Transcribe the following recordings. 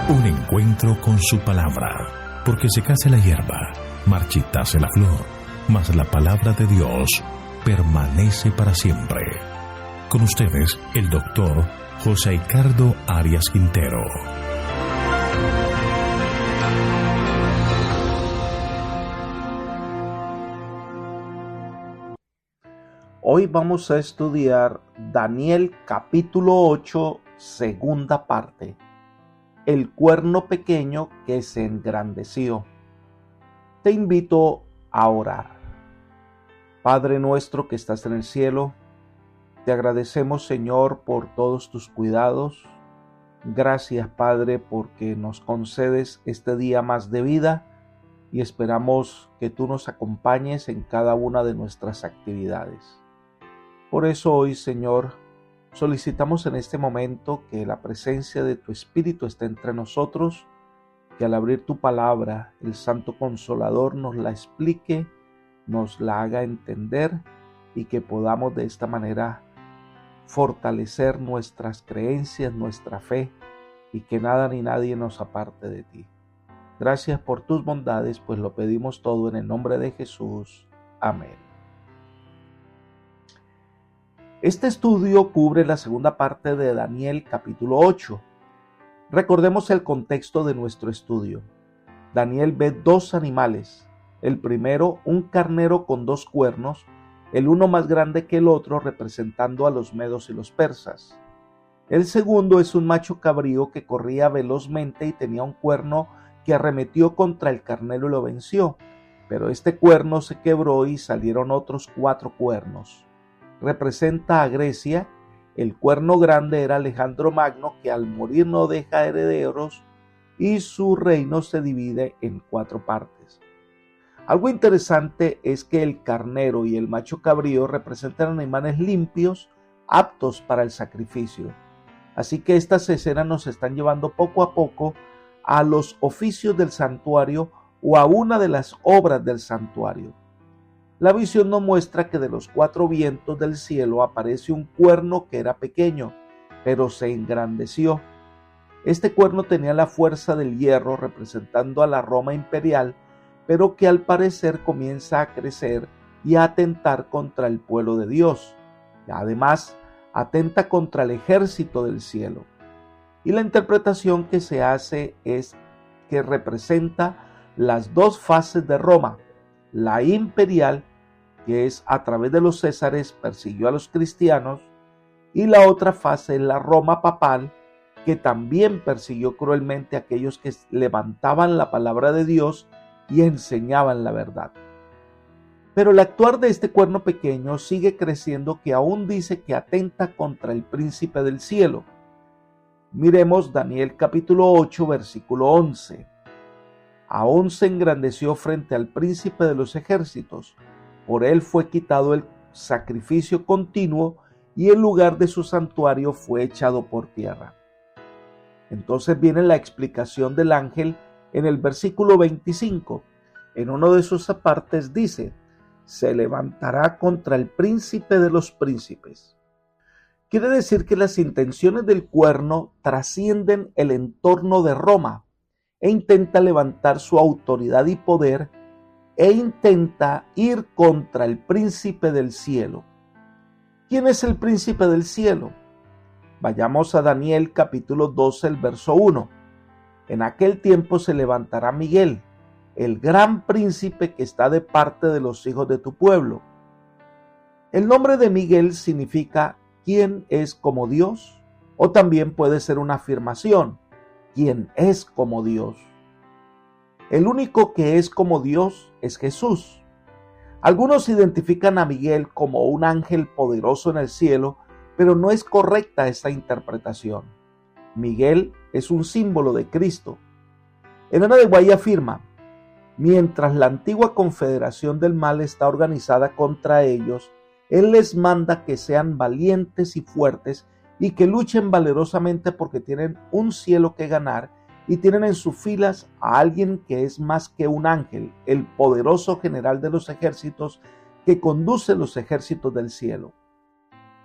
Un encuentro con su palabra, porque secase la hierba, marchitase la flor, mas la palabra de Dios permanece para siempre. Con ustedes, el doctor José Ricardo Arias Quintero. Hoy vamos a estudiar Daniel capítulo 8, segunda parte. El cuerno pequeño que se engrandeció. Te invito a orar. Padre nuestro que estás en el cielo, te agradecemos, Señor, por todos tus cuidados. Gracias, Padre, porque nos concedes este día más de vida y esperamos que tú nos acompañes en cada una de nuestras actividades. Por eso hoy, Señor, solicitamos en este momento que la presencia de tu Espíritu esté entre nosotros, que al abrir tu palabra, el Santo Consolador nos la explique, nos la haga entender y que podamos de esta manera fortalecer nuestras creencias, nuestra fe y que nada ni nadie nos aparte de ti. Gracias por tus bondades, pues lo pedimos todo en el nombre de Jesús. Amén. Este estudio cubre la segunda parte de Daniel capítulo 8. Recordemos el contexto de nuestro estudio. Daniel ve dos animales. El primero, un carnero con dos cuernos, el uno más grande que el otro, representando a los medos y los persas. El segundo es un macho cabrío que corría velozmente y tenía un cuerno que arremetió contra el carnero y lo venció. Pero este cuerno se quebró y salieron otros 4 cuernos. Representa a Grecia. El cuerno grande era Alejandro Magno, que al morir no deja herederos y su reino se divide en 4 partes. Algo interesante es que el carnero y el macho cabrío representan animales limpios, aptos para el sacrificio. Así que estas escenas nos están llevando poco a poco a los oficios del santuario o a una de las obras del santuario. La visión nos muestra que de los 4 vientos del cielo aparece un cuerno que era pequeño, pero se engrandeció. Este cuerno tenía la fuerza del hierro, representando a la Roma imperial, pero que al parecer comienza a crecer y a atentar contra el pueblo de Dios. Además, atenta contra el ejército del cielo. Y la interpretación que se hace es que representa las 2 fases de Roma, la imperial, que es a través de los césares persiguió a los cristianos, y la otra fase es la Roma papal, que también persiguió cruelmente a aquellos que levantaban la palabra de Dios y enseñaban la verdad. Pero el actuar de este cuerno pequeño sigue creciendo, que aún dice que atenta contra el príncipe del cielo. Miremos Daniel capítulo 8, versículo 11. Aún se engrandeció frente al príncipe de los ejércitos. Por él fue quitado el sacrificio continuo y el lugar de su santuario fue echado por tierra. Entonces viene la explicación del ángel en el versículo 25. En uno de sus apartes dice: se levantará contra el príncipe de los príncipes. Quiere decir que las intenciones del cuerno trascienden el entorno de Roma e intenta levantar su autoridad y poder e intenta ir contra el príncipe del cielo. ¿Quién es el príncipe del cielo? Vayamos a Daniel capítulo 12, el verso 1. En aquel tiempo se levantará Miguel, el gran príncipe que está de parte de los hijos de tu pueblo. El nombre de Miguel significa ¿quién es como Dios? O también puede ser una afirmación, ¿quién es como Dios? El único que es como Dios es Jesús. Algunos identifican a Miguel como un ángel poderoso en el cielo, pero no es correcta esta interpretación. Miguel es un símbolo de Cristo. Elena de Guay afirma: mientras la antigua confederación del mal está organizada contra ellos, Él les manda que sean valientes y fuertes y que luchen valerosamente porque tienen un cielo que ganar y tienen en sus filas a alguien que es más que un ángel, el poderoso general de los ejércitos que conduce los ejércitos del cielo.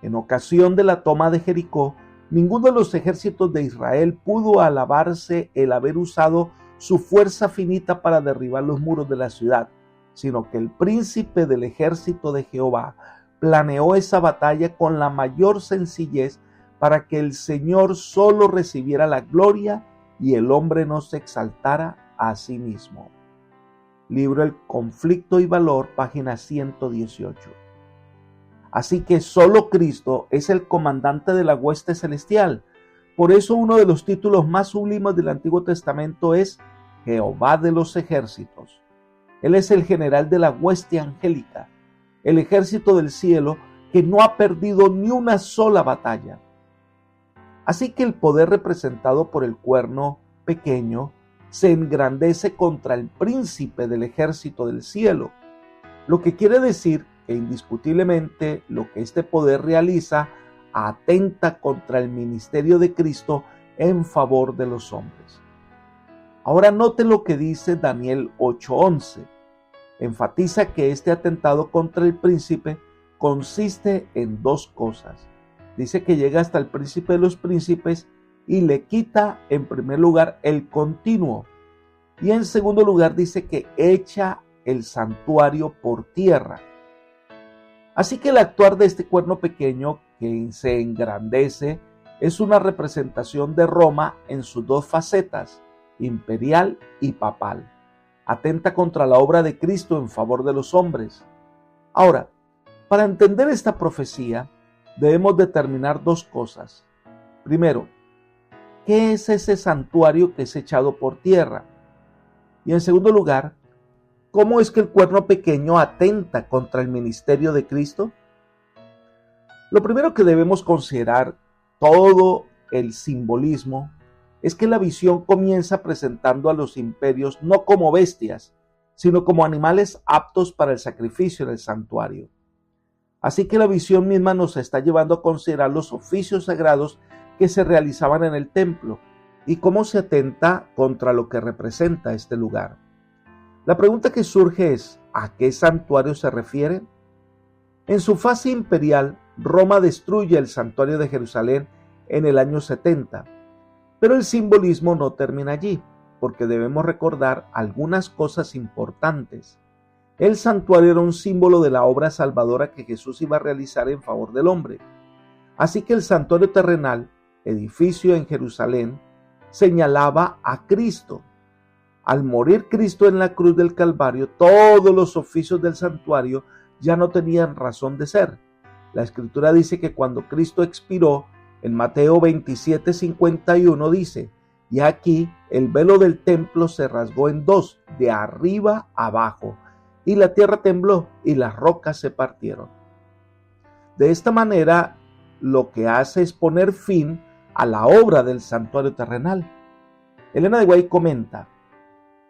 En ocasión de la toma de Jericó, Ninguno de los ejércitos de Israel pudo alabarse el haber usado su fuerza finita para derribar los muros de la ciudad, sino que el príncipe del ejército de Jehová planeó esa batalla con la mayor sencillez para que el Señor solo recibiera la gloria y el hombre no se exaltara a sí mismo. Libro El Conflicto y Valor, página 118. Así que solo Cristo es el comandante de la hueste celestial. Por eso uno de los títulos más sublimes del Antiguo Testamento es Jehová de los ejércitos. Él es el general de la hueste angélica, el ejército del cielo que no ha perdido ni una sola batalla. Así que el poder representado por el cuerno pequeño se engrandece contra el príncipe del ejército del cielo, lo que quiere decir que indiscutiblemente lo que este poder realiza atenta contra el ministerio de Cristo en favor de los hombres. Ahora note lo que dice Daniel 8:11. Enfatiza que este atentado contra el príncipe consiste en dos cosas. Dice que llega hasta el príncipe de los príncipes y le quita en primer lugar el continuo. Y en segundo lugar dice que echa el santuario por tierra. Así que el actuar de este cuerno pequeño que se engrandece es una representación de Roma en sus dos facetas, imperial y papal. Atenta contra la obra de Cristo en favor de los hombres. Ahora, para entender esta profecía, debemos determinar dos cosas. Primero, ¿qué es ese santuario que es echado por tierra? Y en segundo lugar, ¿cómo es que el cuerno pequeño atenta contra el ministerio de Cristo? Lo primero que debemos considerar todo el simbolismo es que la visión comienza presentando a los imperios no como bestias, sino como animales aptos para el sacrificio en el santuario. Así que la visión misma nos está llevando a considerar los oficios sagrados que se realizaban en el templo y cómo se atenta contra lo que representa este lugar. La pregunta que surge es, ¿a qué santuario se refiere? En su fase imperial, Roma destruye el santuario de Jerusalén en el año 70, pero el simbolismo no termina allí, porque debemos recordar algunas cosas importantes. El santuario era un símbolo de la obra salvadora que Jesús iba a realizar en favor del hombre. Así que el santuario terrenal, edificio en Jerusalén, señalaba a Cristo. Al morir Cristo en la cruz del Calvario, todos los oficios del santuario ya no tenían razón de ser. La Escritura dice que cuando Cristo expiró, en Mateo 27:51 dice, y aquí el velo del templo se rasgó en dos, de arriba abajo, y la tierra tembló y las rocas se partieron. De esta manera, lo que hace es poner fin a la obra del santuario terrenal. Elena de White comenta,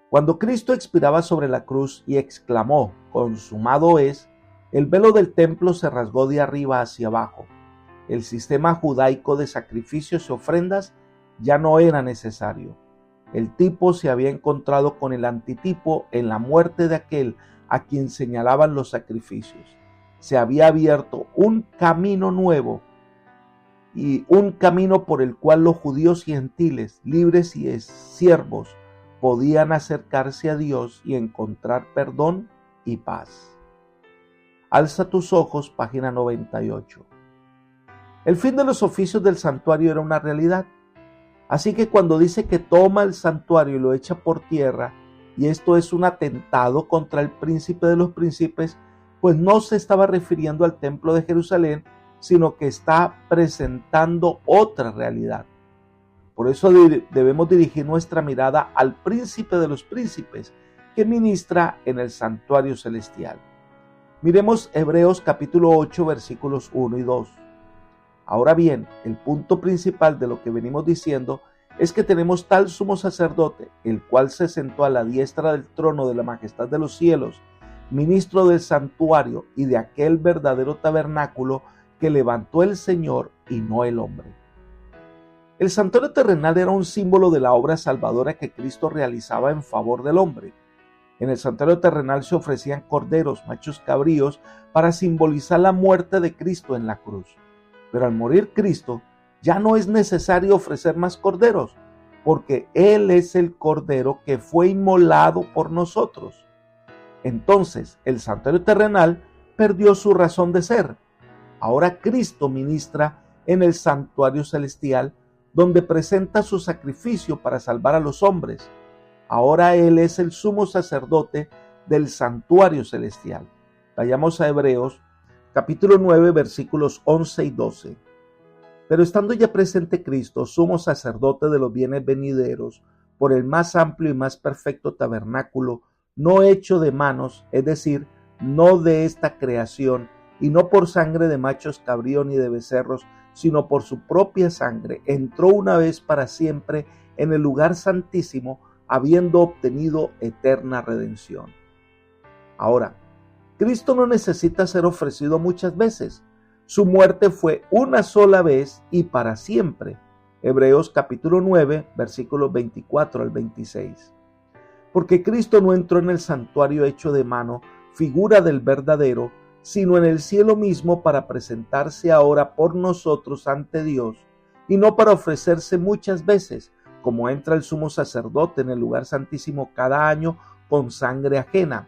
cuando Cristo expiraba sobre la cruz y exclamó, consumado es, el velo del templo se rasgó de arriba hacia abajo. El sistema judaico de sacrificios y ofrendas ya no era necesario. El tipo se había encontrado con el antitipo en la muerte de aquel a quien señalaban los sacrificios. Se había abierto un camino nuevo y un camino por el cual los judíos y gentiles, libres y siervos, podían acercarse a Dios y encontrar perdón y paz. Alza tus ojos, página 98. El fin de los oficios del santuario era una realidad. Así que cuando dice que toma el santuario y lo echa por tierra, y esto es un atentado contra el príncipe de los príncipes, pues no se estaba refiriendo al templo de Jerusalén, sino que está presentando otra realidad. Por eso debemos dirigir nuestra mirada al príncipe de los príncipes, que ministra en el santuario celestial. Miremos Hebreos capítulo 8, versículos 1 y 2. Ahora bien, el punto principal de lo que venimos diciendo es que tenemos tal sumo sacerdote, el cual se sentó a la diestra del trono de la majestad de los cielos, ministro del santuario y de aquel verdadero tabernáculo que levantó el Señor y no el hombre. El santuario terrenal era un símbolo de la obra salvadora que Cristo realizaba en favor del hombre. En el santuario terrenal se ofrecían corderos, machos cabríos, para simbolizar la muerte de Cristo en la cruz. Pero al morir Cristo, ya no es necesario ofrecer más corderos, porque Él es el cordero que fue inmolado por nosotros. Entonces el santuario terrenal perdió su razón de ser. Ahora Cristo ministra en el santuario celestial, donde presenta su sacrificio para salvar a los hombres. Ahora Él es el sumo sacerdote del santuario celestial. Vayamos a Hebreos capítulo 9, versículos 11 y 12. Pero estando ya presente Cristo, sumo sacerdote de los bienes venideros, por el más amplio y más perfecto tabernáculo, no hecho de manos, es decir, no de esta creación, y no por sangre de machos cabríos ni de becerros, sino por su propia sangre, entró una vez para siempre en el lugar santísimo, habiendo obtenido eterna redención. Ahora, Cristo no necesita ser ofrecido muchas veces. Su muerte fue una sola vez y para siempre. Hebreos capítulo 9, versículos 24 al 26. Porque Cristo no entró en el santuario hecho de mano, figura del verdadero, sino en el cielo mismo para presentarse ahora por nosotros ante Dios, y no para ofrecerse muchas veces, como entra el sumo sacerdote en el lugar santísimo cada año con sangre ajena.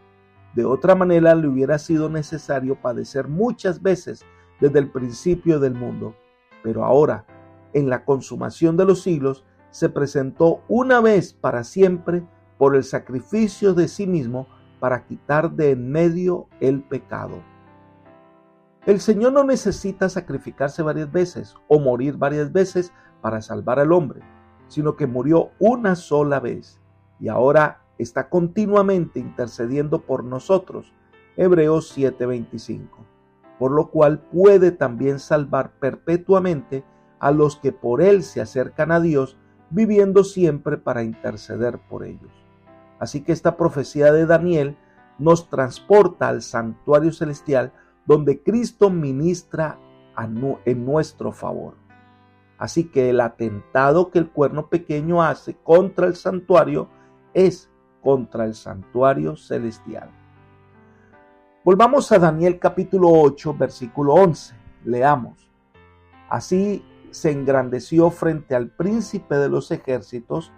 De otra manera le hubiera sido necesario padecer muchas veces desde el principio del mundo. Pero ahora, en la consumación de los siglos, se presentó una vez para siempre por el sacrificio de sí mismo para quitar de en medio el pecado. El Señor no necesita sacrificarse varias veces o morir varias veces para salvar al hombre, sino que murió una sola vez y ahora está continuamente intercediendo por nosotros. Hebreos 7:25. Por lo cual puede también salvar perpetuamente a los que por Él se acercan a Dios, viviendo siempre para interceder por ellos. Así que esta profecía de Daniel nos transporta al santuario celestial donde Cristo ministra en nuestro favor. Así que el atentado que el cuerno pequeño hace contra el santuario es contra el santuario celestial. Volvamos a Daniel capítulo 8, versículo 11. Leamos. Así se engrandeció frente al príncipe de los ejércitos,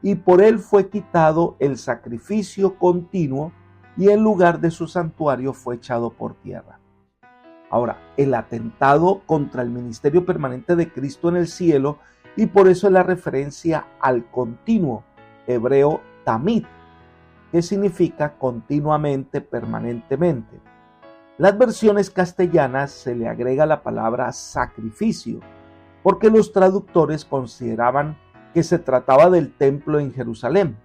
y por él fue quitado el sacrificio continuo, y en lugar de su santuario fue echado por tierra. Ahora, el atentado contra el ministerio permanente de Cristo en el cielo, y por eso es la referencia al continuo, hebreo tamid, que significa continuamente, permanentemente. Las versiones castellanas se le agrega la palabra sacrificio, porque los traductores consideraban que se trataba del templo en Jerusalén,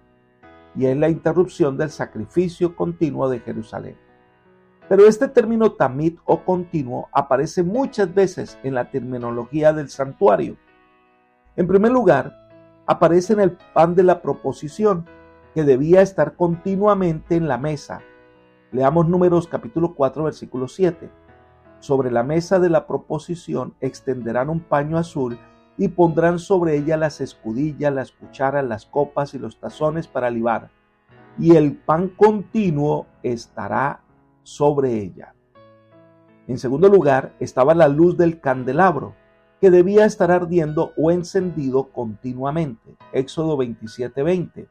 y es la interrupción del sacrificio continuo de Jerusalén. Pero este término tamid o continuo aparece muchas veces en la terminología del santuario. En primer lugar, aparece en el pan de la proposición, que debía estar continuamente en la mesa. Leamos Números capítulo 4, versículo 7. Sobre la mesa de la proposición extenderán un paño azul y pondrán sobre ella las escudillas, las cucharas, las copas y los tazones para libar, y el pan continuo estará sobre ella. En segundo lugar, estaba la luz del candelabro, que debía estar ardiendo o encendido continuamente. Éxodo 27:20.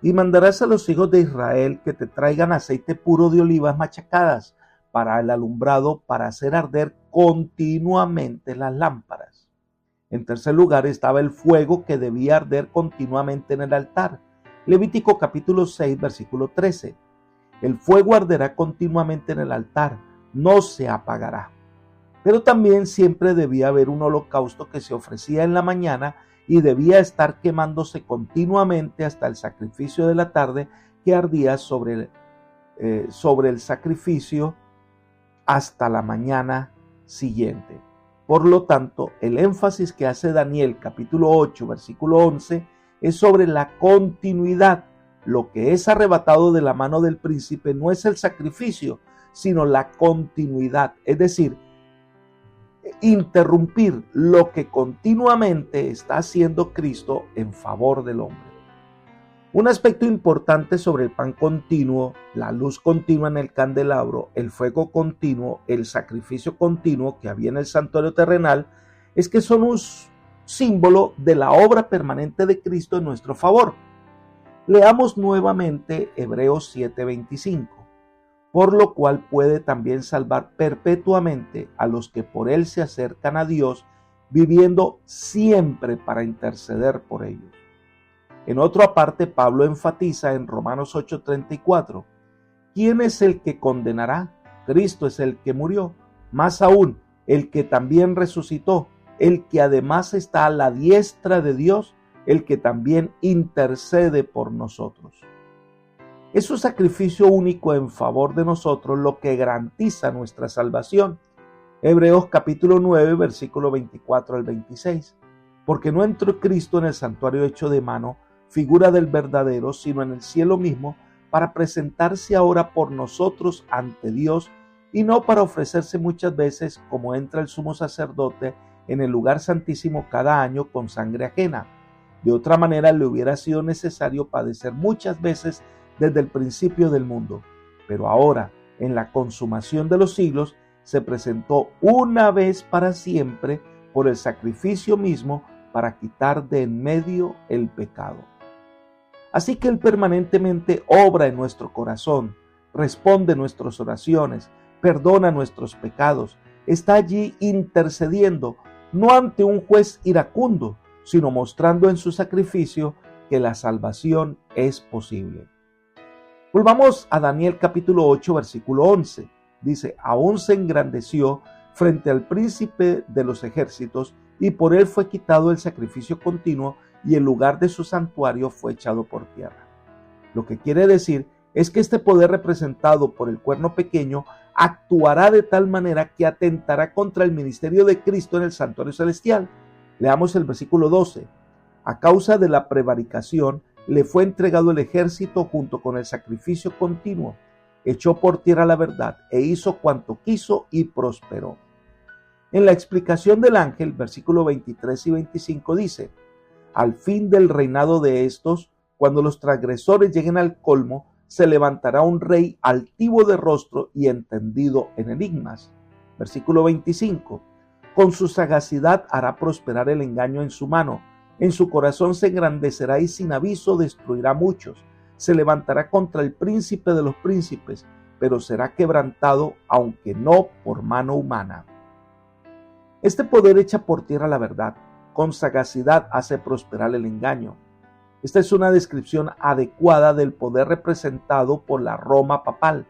Y mandarás a los hijos de Israel que te traigan aceite puro de olivas machacadas para el alumbrado, para hacer arder continuamente las lámparas. En tercer lugar estaba el fuego que debía arder continuamente en el altar. Levítico capítulo 6, versículo 13. El fuego arderá continuamente en el altar, no se apagará. Pero también siempre debía haber un holocausto que se ofrecía en la mañana y debía estar quemándose continuamente hasta el sacrificio de la tarde, que ardía sobre el sacrificio hasta la mañana siguiente. Por lo tanto, el énfasis que hace Daniel capítulo 8, versículo 11, es sobre la continuidad. Lo que es arrebatado de la mano del príncipe no es el sacrificio, sino la continuidad, es decir, interrumpir lo que continuamente está haciendo Cristo en favor del hombre. Un aspecto importante sobre el pan continuo, la luz continua en el candelabro, el fuego continuo, el sacrificio continuo que había en el santuario terrenal, es que son símbolo de la obra permanente de Cristo en nuestro favor. Leamos nuevamente Hebreos 7:25. Por lo cual puede también salvar perpetuamente a los que por él se acercan a Dios, viviendo siempre para interceder por ellos. En otra parte, Pablo enfatiza en Romanos 8:34, ¿quién es el que condenará? Cristo es el que murió, más aún, el que también resucitó, el que además está a la diestra de Dios, el que también intercede por nosotros. Es su sacrificio único en favor de nosotros lo que garantiza nuestra salvación. Hebreos capítulo 9, versículo 24 al 26. Porque no entró Cristo en el santuario hecho de mano, figura del verdadero, sino en el cielo mismo, para presentarse ahora por nosotros ante Dios, y no para ofrecerse muchas veces como entra el sumo sacerdote en el lugar santísimo cada año con sangre ajena. De otra manera le hubiera sido necesario padecer muchas veces desde el principio del mundo, pero ahora, en la consumación de los siglos, se presentó una vez para siempre por el sacrificio mismo para quitar de en medio el pecado. Así que Él permanentemente obra en nuestro corazón, responde nuestras oraciones, perdona nuestros pecados, está allí intercediendo, no ante un juez iracundo, sino mostrando en su sacrificio que la salvación es posible. Volvamos a Daniel capítulo 8, versículo 11. Dice, aún se engrandeció frente al príncipe de los ejércitos y por él fue quitado el sacrificio continuo y el lugar de su santuario fue echado por tierra. Lo que quiere decir es que este poder representado por el cuerno pequeño actuará de tal manera que atentará contra el ministerio de Cristo en el santuario celestial. Leamos el versículo 12. A causa de la prevaricación, le fue entregado el ejército junto con el sacrificio continuo, echó por tierra la verdad e hizo cuanto quiso y prosperó. En la explicación del ángel, versículos 23 y 25 dice, al fin del reinado de estos, cuando los transgresores lleguen al colmo, se levantará un rey altivo de rostro y entendido en enigmas. Versículo 25, con su sagacidad hará prosperar el engaño en su mano, en su corazón se engrandecerá y sin aviso destruirá a muchos. Se levantará contra el príncipe de los príncipes, pero será quebrantado, aunque no por mano humana. Este poder echa por tierra la verdad, con sagacidad hace prosperar el engaño. Esta es una descripción adecuada del poder representado por la Roma papal,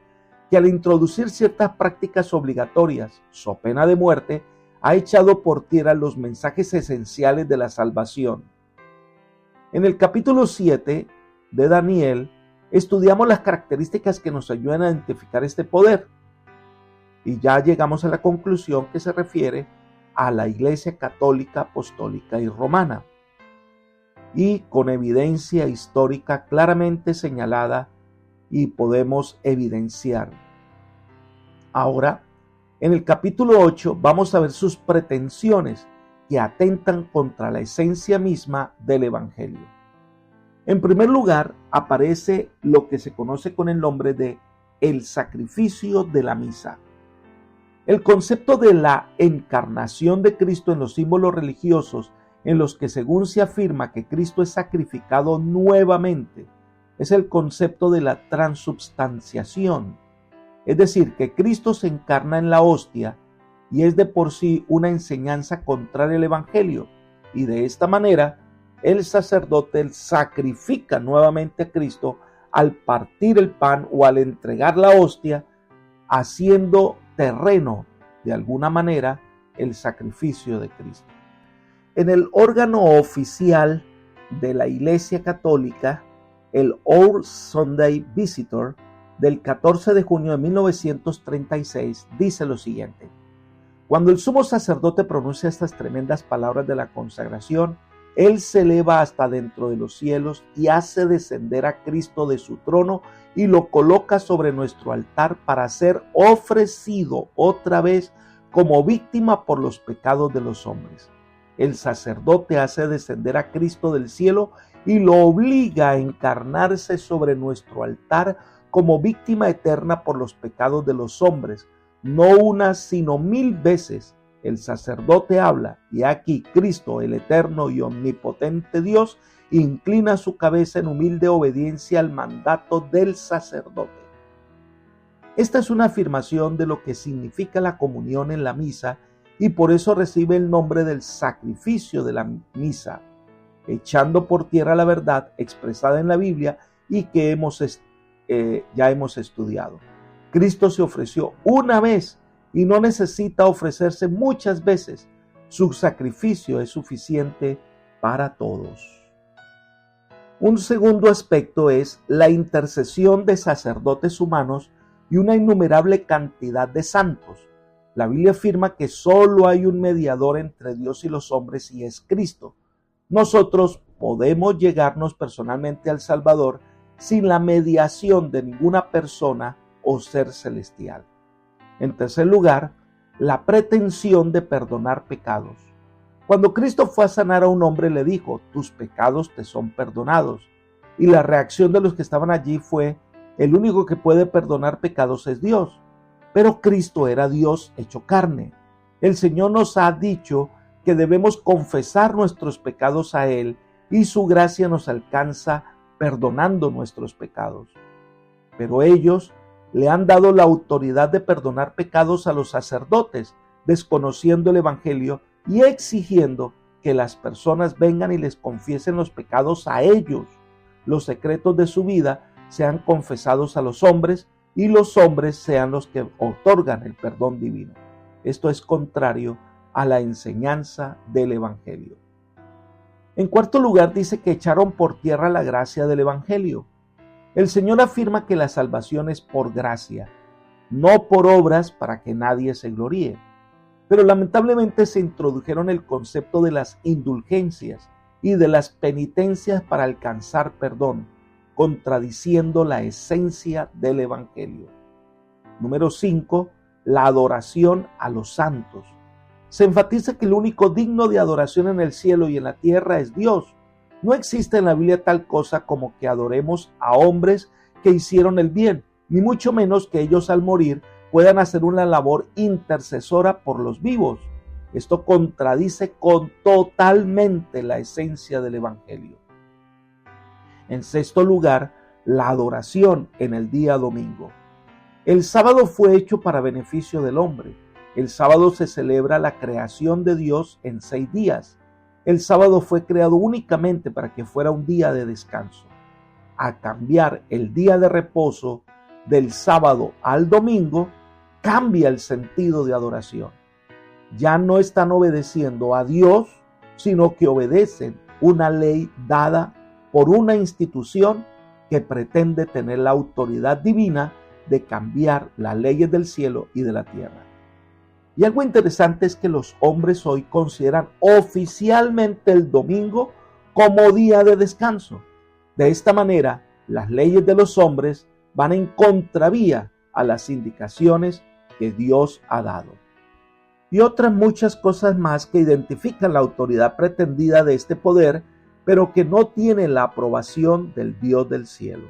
que al introducir ciertas prácticas obligatorias, so pena de muerte, ha echado por tierra los mensajes esenciales de la salvación. En el capítulo 7 de Daniel, estudiamos las características que nos ayudan a identificar este poder. Y ya llegamos a la conclusión que se refiere a la Iglesia Católica, Apostólica y Romana. Y con evidencia histórica claramente señalada y podemos evidenciar. Ahora, en el capítulo 8 vamos a ver sus pretensiones que atentan contra la esencia misma del Evangelio. En primer lugar, aparece lo que se conoce con el nombre de el sacrificio de la misa. El concepto de la encarnación de Cristo en los símbolos religiosos en los que según se afirma que Cristo es sacrificado nuevamente, es el concepto de la transubstanciación. Es decir, que Cristo se encarna en la hostia y es de por sí una enseñanza contraria al Evangelio. Y de esta manera, el sacerdote sacrifica nuevamente a Cristo al partir el pan o al entregar la hostia, haciendo terreno, de alguna manera, el sacrificio de Cristo. En el órgano oficial de la Iglesia Católica, el Our Sunday Visitor, del 14 de junio de 1936, dice lo siguiente. Cuando el sumo sacerdote pronuncia estas tremendas palabras de la consagración, él se eleva hasta dentro de los cielos y hace descender a Cristo de su trono y lo coloca sobre nuestro altar para ser ofrecido otra vez como víctima por los pecados de los hombres. El sacerdote hace descender a Cristo del cielo y lo obliga a encarnarse sobre nuestro altar como víctima eterna por los pecados de los hombres, no una sino 1000 veces, el sacerdote habla, y aquí Cristo, el eterno y omnipotente Dios, inclina su cabeza en humilde obediencia al mandato del sacerdote. Esta es una afirmación de lo que significa la comunión en la misa y por eso recibe el nombre del sacrificio de la misa, echando por tierra la verdad expresada en la Biblia y que ya hemos estudiado. Cristo se ofreció una vez y no necesita ofrecerse muchas veces. Su sacrificio es suficiente para todos. Un segundo aspecto es la intercesión de sacerdotes humanos y una innumerable cantidad de santos. La Biblia afirma que solo hay un mediador entre Dios y los hombres y es Cristo. Nosotros podemos llegarnos personalmente al Salvador sin la mediación de ninguna persona o ser celestial. En tercer lugar, la pretensión de perdonar pecados. Cuando Cristo fue a sanar a un hombre, le dijo: tus pecados te son perdonados. Y la reacción de los que estaban allí fue: el único que puede perdonar pecados es Dios. Pero Cristo era Dios hecho carne. El Señor nos ha dicho que debemos confesar nuestros pecados a Él y su gracia nos alcanza perdonando nuestros pecados. Pero ellos le han dado la autoridad de perdonar pecados a los sacerdotes, desconociendo el Evangelio y exigiendo que las personas vengan y les confiesen los pecados a ellos. Los secretos de su vida sean confesados a los hombres y los hombres sean los que otorgan el perdón divino. Esto es contrario a la enseñanza del Evangelio. En cuarto lugar, dice que echaron por tierra la gracia del Evangelio. El Señor afirma que la salvación es por gracia, no por obras para que nadie se gloríe. Pero lamentablemente se introdujeron el concepto de las indulgencias y de las penitencias para alcanzar perdón, contradiciendo la esencia del Evangelio. Número 5. La adoración a los santos. Se enfatiza que el único digno de adoración en el cielo y en la tierra es Dios. No existe en la Biblia tal cosa como que adoremos a hombres que hicieron el bien, ni mucho menos que ellos al morir puedan hacer una labor intercesora por los vivos. Esto contradice totalmente la esencia del Evangelio. En sexto lugar, la adoración en el día domingo. El sábado fue hecho para beneficio del hombre. El sábado se celebra la creación de Dios en 6 días. El sábado fue creado únicamente para que fuera un día de descanso. A cambiar el día de reposo del sábado al domingo, cambia el sentido de adoración. Ya no están obedeciendo a Dios, sino que obedecen una ley dada por una institución que pretende tener la autoridad divina de cambiar las leyes del cielo y de la tierra. Y algo interesante es que los hombres hoy consideran oficialmente el domingo como día de descanso. De esta manera, las leyes de los hombres van en contravía a las indicaciones que Dios ha dado. Y otras muchas cosas más que identifican la autoridad pretendida de este poder, pero que no tiene la aprobación del Dios del cielo.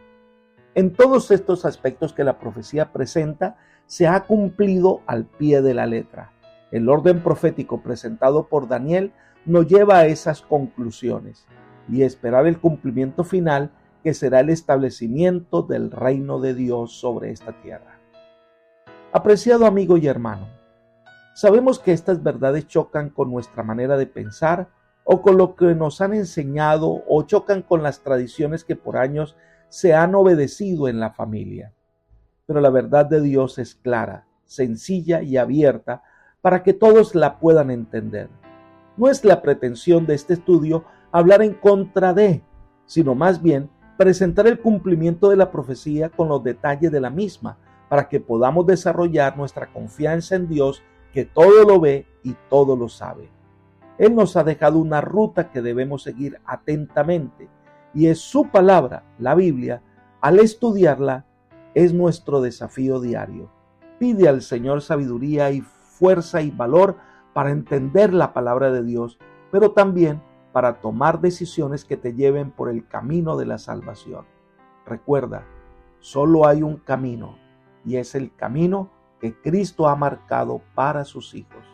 En todos estos aspectos que la profecía presenta, se ha cumplido al pie de la letra. El orden profético presentado por Daniel nos lleva a esas conclusiones y esperar el cumplimiento final, que será el establecimiento del reino de Dios sobre esta tierra. Apreciado amigo y hermano, sabemos que estas verdades chocan con nuestra manera de pensar o con lo que nos han enseñado, o chocan con las tradiciones que por años se han obedecido en la familia. Pero la verdad de Dios es clara, sencilla y abierta para que todos la puedan entender. No es la pretensión de este estudio hablar en contra de, sino más bien presentar el cumplimiento de la profecía con los detalles de la misma, para que podamos desarrollar nuestra confianza en Dios, que todo lo ve y todo lo sabe. Él nos ha dejado una ruta que debemos seguir atentamente, y es su palabra, la Biblia. Al estudiarla, es nuestro desafío diario. Pide al Señor sabiduría y fuerza y valor para entender la palabra de Dios, pero también para tomar decisiones que te lleven por el camino de la salvación. Recuerda, solo hay un camino, y es el camino que Cristo ha marcado para sus hijos.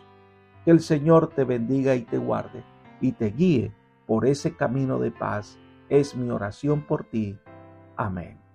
Que el Señor te bendiga y te guarde y te guíe por ese camino de paz. Es mi oración por ti. Amén.